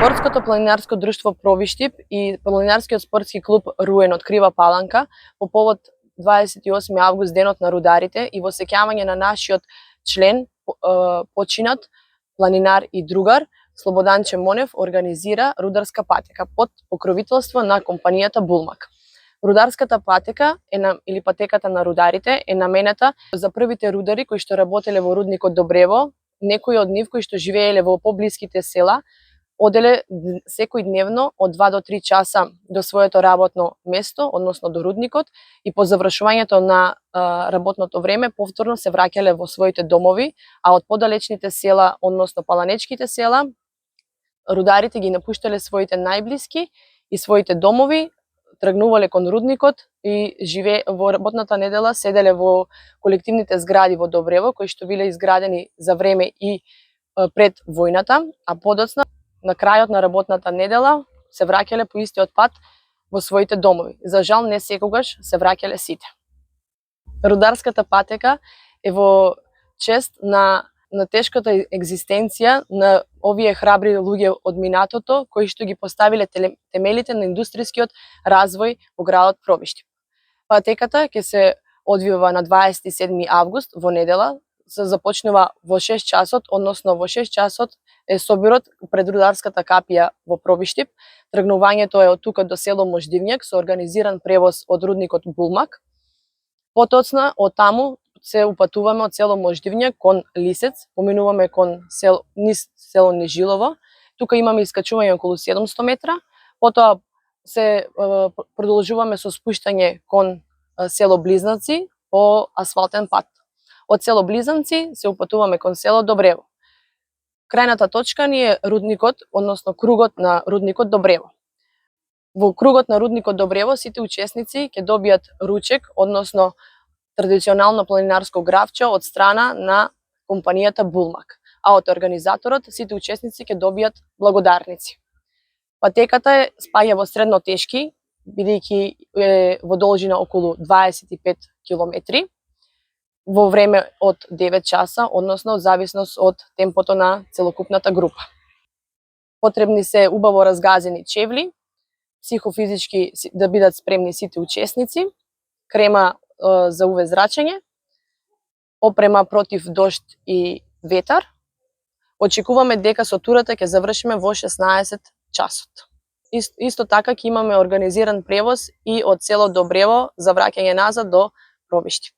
Спортското планинарско друштво Пробиштип и планинарскиот спортски клуб Руен од Крива Паланка по повод 28 август, денот на рударите, и во сеќавање на нашиот член, починат планинар и другар Слободанче Монев, организира рударска патека под покровителство на компанијата Булмак. Рударската патека или патеката на рударите е наменета за првите рудари кои што работеле во рудникот Добрево, некои од нив кои што живееле во поблиските села, оделе секој дневно од 2 до 3 часа до своето работно место, односно до рудникот, и по завршувањето на работното време повторно се враќале во своите домови, а од подалечните села, односно паланечките села, рударите ги напуштале своите најблиски и своите домови, тргнувале кон рудникот и во работната недела седеле во колективните згради во Добрево, кои што биле изградени за време и пред војната, а подоцна на крајот на работната недела се враќале по истиот пат во своите домови. За жал, не секогаш се враќале сите. Рударската патека е во чест на тешката екзистенција на овие храбри луѓе од минатото, кои што ги поставиле темелите на индустријскиот развој во градот Пробиштип. Патеката ќе се одвива на 27 август во недела, се започнува во 6 часот, односно во 6 часот е собирот пред рударската капија во Пробиштип. Тргнувањето е од тука до село Мождивњак со организиран превоз од рудникот Булмак. Потоцна од таму се упатуваме од село Мождивњак кон Лисец, поминуваме кон село Нежилово. Тука имаме искачување околу 700 метра. Потоа се продолжуваме со спуштање кон село Близнаци по асфалтен пат. Од село Близнаци се упатуваме кон село Добрево. Крајната точка ни е рудникот, односно кругот на рудникот Добрево. Во кругот на рудникот Добрево сите учесници ќе добијат ручек, односно традиционално планинарско гравче од страна на компанијата Булмак, а од организаторот сите учесници ќе добијат благодарници. Патеката спаѓа во средно тешки, бидејќи е во должина околу 25 километри, во време од 9 часа, односно од зависност од темпото на целокупната група. Потребни се убаво разгазени чевли, психофизички да бидат спремни сите учесници, крема за УВ зрачење, опрема против дожд и ветар. Очекуваме дека со турата ќе завршиме во 16 часот. Исто така ќе имаме организиран превоз и од село Добрево за враќање назад до Пробиштип.